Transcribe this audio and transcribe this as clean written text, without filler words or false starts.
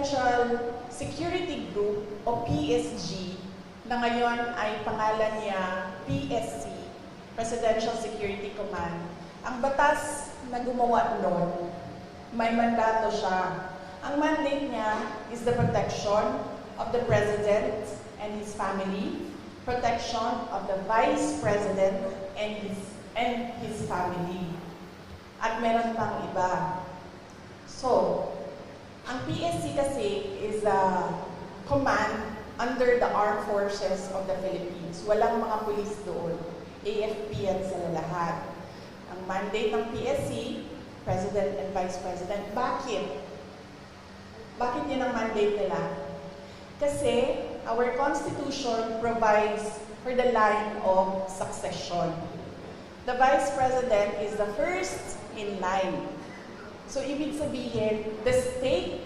Presidential Security Group o PSG na ngayon ay pangalan niya PSC, Presidential Security Command. Ang batas na gumawa noon, may mandato siya. Ang mandate niya is the protection of the President and his family, protection of the Vice President and his family. At meron pang iba. So, ang PSC kasi is a command under the Armed Forces of the Philippines. Walang mga pulis doon. AFP yan sila lahat. Ang mandate ng PSC, President and Vice President. Bakit? Bakit yun ang mandate nila? Kasi our Constitution provides for the line of succession. The Vice President is the first in line. So, ibig sabihin, the state